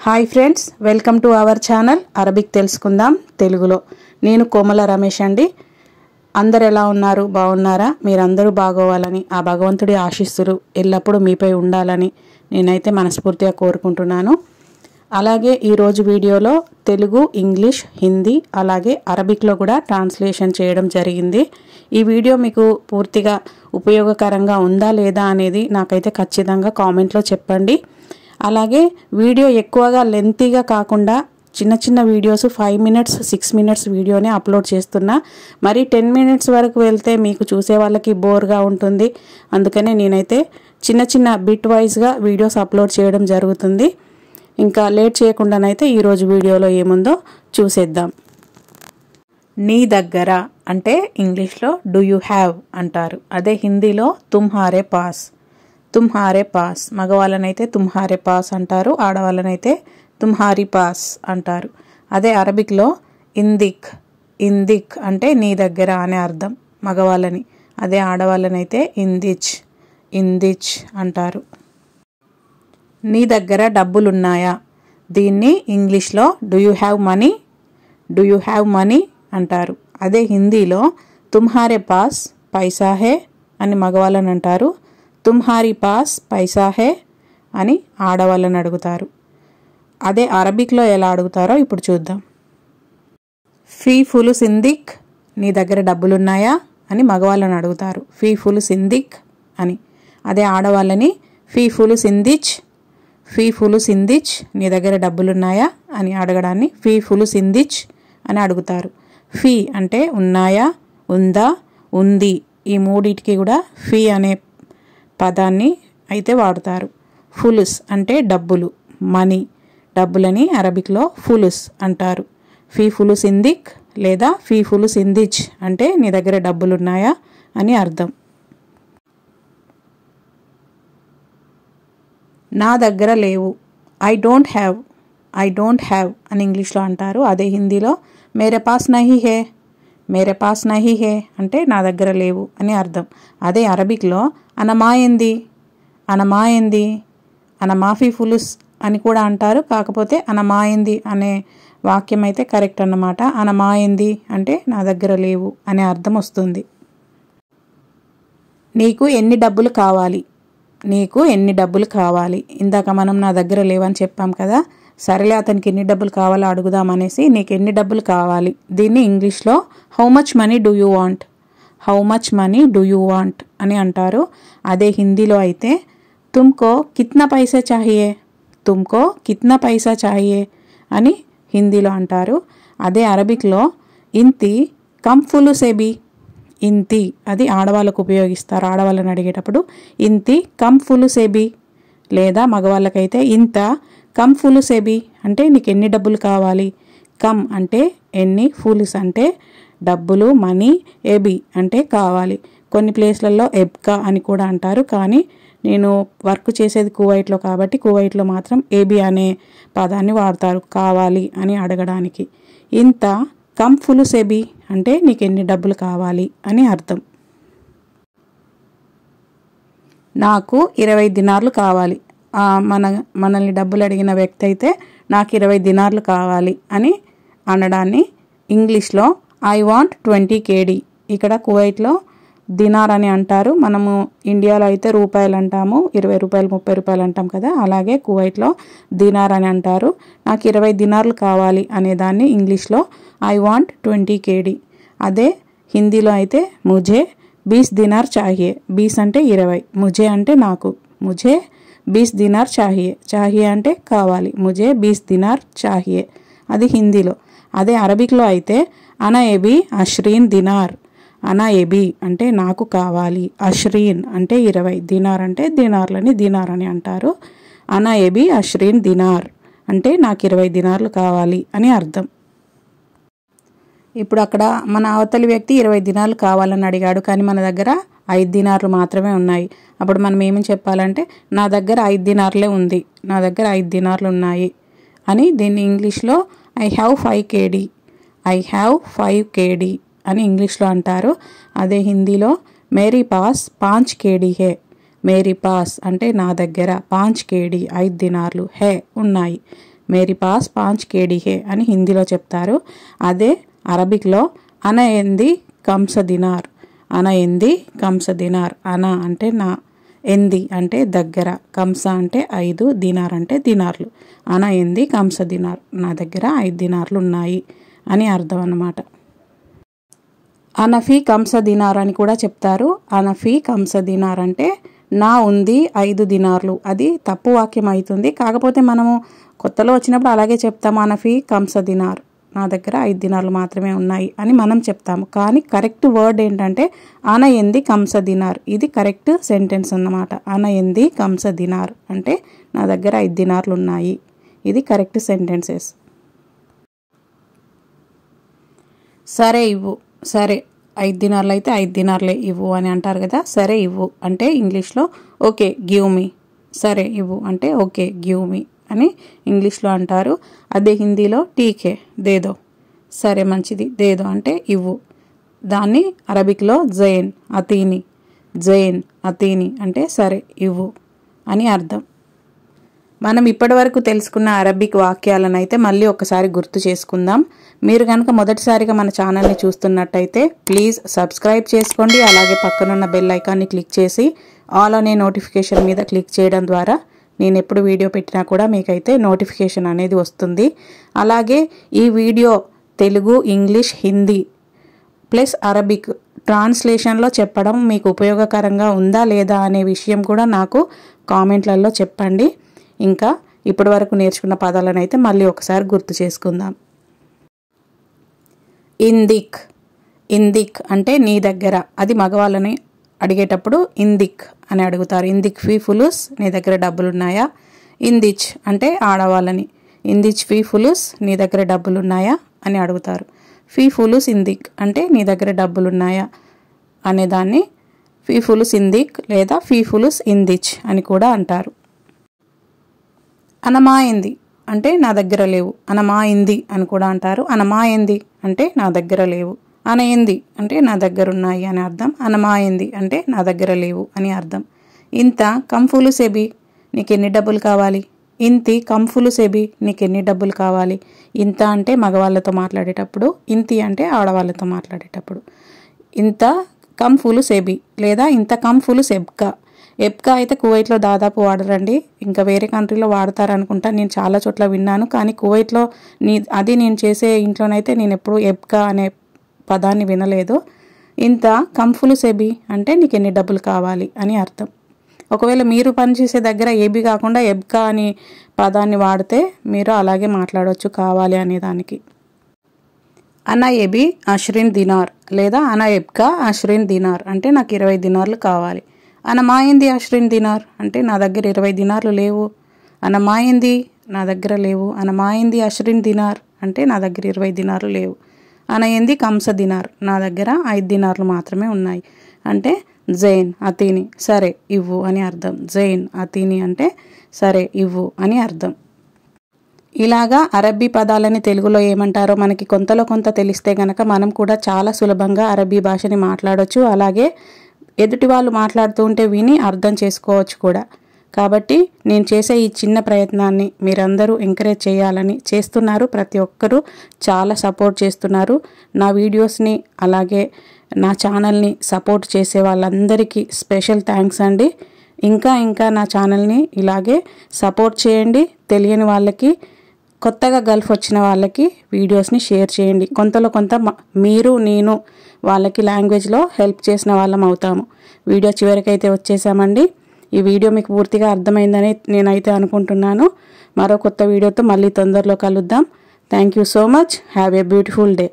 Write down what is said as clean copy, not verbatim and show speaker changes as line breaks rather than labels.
Hi friends, welcome to our channel Arabic తెలుసుకుందాం తెలుగులో. నేను కోమల రమేష్ అండి. అందరు ఎలా ఉన్నారు? బాగున్నారా? మీరందరూ బాగోవాలని, ఆ భగవంతుడి ఆశీస్సులు ఎల్లప్పుడూ మీపై ఉండాలని నేనైతే మనస్ఫూర్తిగా కోరుకుంటున్నాను. అలాగే ఈరోజు వీడియోలో తెలుగు, ఇంగ్లీష్, హిందీ అలాగే అరబిక్లో కూడా ట్రాన్స్లేషన్ చేయడం జరిగింది. ఈ వీడియో మీకు పూర్తిగా ఉపయోగకరంగా ఉందా లేదా అనేది నాకైతే ఖచ్చితంగా కామెంట్లో చెప్పండి. అలాగే వీడియో ఎక్కువగా లెంతీగా కాకుండా చిన్న చిన్న వీడియోస్ 5 మినిట్స్ 6 మినిట్స్ వీడియోనే అప్లోడ్ చేస్తున్నా. మరి 10 మినిట్స్ వరకు వెళ్తే మీకు చూసే వాళ్ళకి బోర్గా ఉంటుంది. అందుకనే నేనైతే చిన్న చిన్న బిట్ వైజ్గా వీడియోస్ అప్లోడ్ చేయడం జరుగుతుంది. ఇంకా లేట్ చేయకుండానైతే ఈరోజు వీడియోలో ఏముందో చూసేద్దాం. నీ దగ్గర అంటే ఇంగ్లీష్లో డూ యూ హ్యావ్ అంటారు. అదే హిందీలో తుమ్హారే పాస్. తుమ్హారే పాస్, మగవాళ్ళనైతే తుమ్హారే పాస్ అంటారు, ఆడవాళ్ళనైతే తుమ్హారీ పాస్ అంటారు. అదే అరబిక్లో ఇందిక్. ఇందిక్ అంటే నీ దగ్గర అనే అర్థం మగవాళ్ళని. అదే ఆడవాళ్ళనైతే ఇందిచ్. ఇందిచ్ అంటారు. నీ దగ్గర డబ్బులున్నాయా? దీన్ని ఇంగ్లీష్లో do you have money. Do you have money అంటారు. అదే హిందీలో తుమ్హారే పాస్ పైసా హే అని మగవాళ్ళని అంటారు. తుమ్హారీ పాస్ పైసా హే అని ఆడవాళ్ళని అడుగుతారు. అదే అరబిక్లో ఎలా అడుగుతారో ఇప్పుడు చూద్దాం. ఫీ ఫులు సిందిక్, నీ దగ్గర డబ్బులున్నాయా అని మగవాళ్ళని అడుగుతారు. ఫీ ఫులు సిందిక్ అని. అదే ఆడవాళ్ళని ఫీ ఫులు సిందిచ్. ఫీ ఫులు సిందిచ్, నీ దగ్గర డబ్బులున్నాయా అని అడగడాన్ని ఫీ ఫులు సిందిచ్ అని అడుగుతారు. ఫీ అంటే ఉన్నాయా, ఉందా, ఉంది, ఈ మూడిటికి కూడా ఫీ అనే పదాన్ని అయితే వాడతారు. ఫులుస్ అంటే డబ్బులు, మనీ, డబ్బులని అరబిక్లో ఫులుస్ అంటారు. ఫీ ఫులు సిందిక్ లేదా ఫీ ఫులు సిందిచ్ అంటే నీ దగ్గర డబ్బులున్నాయా అని అర్థం. నా దగ్గర లేవు. I don't have. I don't have అని ఇంగ్లీష్లో అంటారు. అదే హిందీలో మేరే పాస్ నహీ హే. మేరే పాస్ నహీ హే అంటే నా దగ్గర లేవు అని అర్థం. అదే అరబిక్లో అనమాయింది. అనమాయింది, అనమాఫీ ఫులుస్ అని కూడా అంటారు. కాకపోతే అనమాయింది అనే వాక్యం అయితే కరెక్ట్ అన్నమాట. అనమాయింది అంటే నా దగ్గర లేవు అనే అర్థం వస్తుంది. నీకు ఎన్ని డబ్బులు కావాలి? నీకు ఎన్ని డబ్బులు కావాలి. ఇందాక మనం నా దగ్గర లేవని చెప్పాం కదా, సరేలే అతనికి ఎన్ని డబ్బులు కావాలో అడుగుదామనేసి నీకు ఎన్ని డబ్బులు కావాలి. దీన్ని ఇంగ్లీష్లో how much money do you want. How much money do you want అని అంటారు. అదే హిందీలో అయితే తుమ్కో కిత్నా పైసా చాహియే. తుమ్కో కిత్నా పైసా చాహియే అని హిందీలో అంటారు. అదే అరబిక్లో ఇంతి కమ్ ఫులు సెబీ. ఇంతి అది ఆడవాళ్ళకు ఉపయోగిస్తారు. ఆడవాళ్ళని అడిగేటప్పుడు ఇంతి కమ్ ఫులు సెబీ, లేదా మగవాళ్ళకైతే ఇంత కమ్ ఫులు సెబీ అంటే నీకు ఎన్ని డబ్బులు కావాలి. కమ్ అంటే ఎన్ని, ఫులుస్ అంటే డబ్బులు, మనీ, ఎబి అంటే కావాలి. కొన్ని ప్లేస్లలో ఎబ్కా అని కూడా అంటారు. కానీ నేను వర్క్ చేసేది కువైట్లో కాబట్టి కువైట్లో మాత్రం ఏబి అనే పదాన్ని వాడతారు కావాలి అని అడగడానికి. ఇంత కమ్ ఫులు సెబీ అంటే నీకు ఎన్ని డబ్బులు కావాలి అని అర్థం. నాకు 20 దినార్లు కావాలి. మనల్ని డబ్బులు అడిగిన వ్యక్తి అయితే నాకు 20 దినార్లు కావాలి అని అనడాన్ని ఇంగ్లీష్లో ఐ వాంట్ 20 KD. ఇక్కడ కువైట్లో దినార్ అని అంటారు. మనము ఇండియాలో అయితే రూపాయలు అంటాము, 20 రూపాయలు 30 రూపాయలు అంటాం కదా, అలాగే కువైట్లో దినార్ అని అంటారు. నాకు 20 దినార్లు కావాలి అనేదాన్ని ఇంగ్లీష్లో ఐ వాంట్ 20 KD. అదే హిందీలో అయితే ముఝే 20 దినార్ చాహియే. 20 అంటే 20, ముఝే అంటే నాకు, ముఝే 20 దినార్ చాహియే. చాహియే అంటే కావాలి, ముఝే 20 దినార్ చాహియే అది హిందీలో. అదే అరబిక్లో అయితే అనా ఎబి అష్రీన్ దినార్. అనా ఎబి అంటే నాకు కావాలి, అష్రీన్ అంటే 20, దినార్ అంటే దినార్లని దినార్ అని అంటారు. అనా ఎబి అష్రీన్ దినార్ అంటే నాకు 20 దినార్లు కావాలి అని అర్థం. ఇప్పుడు అక్కడ మన అవతలి వ్యక్తి 20 దినార్లు కావాలని అడిగాడు, కానీ మన దగ్గర 5 దినార్లు మాత్రమే ఉన్నాయి. అప్పుడు మనం ఏమని చెప్పాలంటే నా దగ్గర 5 దినార్లే ఉంది, నా దగ్గర 5 దినార్లు ఉన్నాయి అని. దీన్ని ఇంగ్లీష్లో I have 5 KD. I have 5 KD అని ఇంగ్లీష్లో అంటారు. అదే హిందీలో మేరీ పాస్ 5 KD హే. మేరీ పాస్ అంటే నా దగ్గర, 5 KD 5 దినార్లు, హే ఉన్నాయి, మేరీ పాస్ 5 కేడీ హే అని హిందీలో చెప్తారు. అదే అరబిక్లో అన ఎంది కంస దినార్, అన ఎంది కంస దినార్. అన అంటే నా, ఎంది అంటే దగ్గర, కంస అంటే 5, దినార్ అంటే దినార్లు. అన ఎంది కంస దినార్, నా దగ్గర 5 దినార్లు ఉన్నాయి అని అర్థం అన్నమాట. అనఫీ కంస దినార్ అని కూడా చెప్తారు. అనఫీ కంస దినార్ అంటే నా ఉంది 5 దినార్లు. అది తప్పు వాక్యం అవుతుంది. కాకపోతే మనము కొత్తలో వచ్చినప్పుడు అలాగే చెప్తాము, అనఫీ కంస దినార్, నా దగ్గర 5 దినార్లు మాత్రమే ఉన్నాయి అని మనం చెప్తాము. కానీ కరెక్ట్ వర్డ్ ఏంటంటే అన ఎంది కంస దినార్. ఇది కరెక్ట్ సెంటెన్స్ అన్నమాట. అన ఎంది కంస దినార్ అంటే నా దగ్గర 5 దినార్లు ఉన్నాయి. ఇది కరెక్ట్ సెంటెన్సెస్. సరే ఇవ్వు, సరే 5 దినార్లు అయితే 5 దినార్లే ఇవ్వు అని అంటారు కదా. సరే ఇవ్వు అంటే ఇంగ్లీష్లో ఓకే గివ్ మీ, సరే ఇవ్వు అంటే ఓకే గివ్ మీ అని ఇంగ్లీష్లో అంటారు. అదే హిందీలో టీకే దేదో, సరే మంచిది, దేదో అంటే ఇవ్వు. దాన్ని అరబిక్లో జైన్ అతీని, జైన్ అతీని అంటే సరే ఇవ్వు అని అర్థం. మనం ఇప్పటి వరకు తెలుసుకున్న అరబిక్ వాక్యాలను అయితే మళ్ళీ ఒకసారి గుర్తు చేసుకుందాం. మీరు కనుక మొదటిసారిగా మన ఛానల్ని చూస్తున్నట్టయితే ప్లీజ్ సబ్స్క్రైబ్ చేసుకోండి. అలాగే పక్కనున్న బెల్ ఐకాన్ని క్లిక్ చేసి ఆల్ అనే నోటిఫికేషన్ మీద క్లిక్ చేయడం ద్వారా నేను ఎప్పుడు వీడియో పెట్టినా కూడా మీకైతే నోటిఫికేషన్ అనేది వస్తుంది. అలాగే ఈ video Telugu, English, Hindi plus Arabic ట్రాన్స్లేషన్లో చెప్పడం మీకు ఉపయోగకరంగా ఉందా లేదా అనే విషయం కూడా నాకు కామెంట్లలో చెప్పండి. ఇంకా ఇప్పటి వరకు నేర్చుకున్న పదాలను అయితే మళ్ళీ ఒకసారి గుర్తు చేసుకుందాం. ఇందిక్, ఇందిక్ అంటే నీ దగ్గర. అది మగవాళ్ళని అడిగేటప్పుడు ఇందిక్ అని అడుగుతారు. ఇందిక్ ఫీ ఫులుస్, నీ దగ్గర డబ్బులున్నాయా. ఇందిచ్ అంటే ఆడవాళ్ళని, ఇందిచ్ ఫీ ఫులుస్, నీ దగ్గర డబ్బులున్నాయా అని అడుగుతారు. ఫీ ఫులుస్ ఇందిక్ అంటే నీ దగ్గర డబ్బులున్నాయా అనేదాన్ని ఫీ ఫులుస్ ఇందిక్ లేదా ఫీ ఫులుస్ ఇందిచ్ అని కూడా అంటారు. అనమాయింది అంటే నా దగ్గర లేవు, అనమాయింది అని కూడా అంటారు. అనమాయింది అంటే నా దగ్గర లేవు. అనయింది అంటే నా దగ్గర ఉన్నాయి అని అర్థం. అనమాయింది అంటే నా దగ్గర లేవు అని అర్థం. ఇంత కంఫులు సెబి, నీకు ఎన్ని డబ్బులు కావాలి. ఇంతి కంఫులు సెబి, నీకు ఎన్ని డబ్బులు కావాలి. ఇంత అంటే మగవాళ్ళతో మాట్లాడేటప్పుడు, ఇంతి అంటే ఆడవాళ్ళతో మాట్లాడేటప్పుడు. ఇంత కంఫులు సెబి లేదా ఇంత కంఫులు సెబ్కా. ఎబ్కా అయితే కువైట్లో దాదాపు వాడరండి, ఇంకా వేరే కంట్రీలో వాడతారనుకుంటా. నేను చాలా చోట్ల విన్నాను, కానీ కువైట్లో అది నేను చేసే ఇంట్లోనైతే నేను ఎప్పుడు ఎబ్కా అనే పదాన్ని వినలేదు. ఇంత కంఫులు సెబి అంటే నీకు ఎన్ని డబ్బులు కావాలి అని అర్థం. ఒకవేళ మీరు పనిచేసే దగ్గర ఏబి కాకుండా ఎబ్కా అని పదాన్ని వాడితే మీరు అలాగే మాట్లాడవచ్చు కావాలి అనేదానికి. అనా ఏబి అష్రిన్ దినార్ లేదా అనా ఎబ్కా అష్రిన్ దినార్ అంటే నాకు 20 దినార్లు కావాలి. అనమాయింది అష్రిన్ దినార్ అంటే నా దగ్గర 20 దినార్లు లేవు. అనమాయింది నా దగ్గర లేవు. అనమాయింది అష్రిన్ దినార్ అంటే నా దగ్గర 20 దినార్లు లేవు. అనయింది కంస దినార్, నా దగ్గర 5 దినార్లు మాత్రమే ఉన్నాయి అంటే జైన్ అతీని, సరే ఇవ్వు అని అర్థం. జైన్ అతీని అంటే సరే ఇవ్వు అని అర్థం. ఇలాగా అరబ్బీ పదాలని తెలుగులో ఏమంటారో మనకి కొంతలో కొంత తెలిస్తే గనక మనం కూడా చాలా సులభంగా అరబ్బీ భాషని మాట్లాడవచ్చు. అలాగే ఎదుటి వాళ్ళు మాట్లాడుతూ ఉంటే విని అర్థం చేసుకోవచ్చు కూడా. కాబట్టి నేను చేసే ఈ చిన్న ప్రయత్నాన్ని మీరందరూ ఎంకరేజ్ చేయాలని చేస్తున్నారు. ప్రతి ఒక్కరూ చాలా సపోర్ట్ చేస్తున్నారు నా వీడియోస్ని. అలాగే నా ఛానల్ని సపోర్ట్ చేసే వాళ్ళందరికీ స్పెషల్ థ్యాంక్స్ అండి. ఇంకా నా ఛానల్ని ఇలాగే సపోర్ట్ చేయండి. తెలియని వాళ్ళకి, కొత్తగా గల్ఫ్ వచ్చిన వాళ్ళకి వీడియోస్ని షేర్ చేయండి. కొంతలో కొంత మీరు నేను వాళ్ళకి లాంగ్వేజ్లో హెల్ప్ చేసిన వాళ్ళం అవుతాము. వీడియో చివరికైతే వచ్చేసామండి. ఈ వీడియో మీకు పూర్తిగా అర్థమైందని నేనైతే అనుకుంటున్నాను. మరో కొత్త వీడియోతో మళ్ళీ తొందరలో కలుద్దాం. Thank you so much. Have a beautiful day.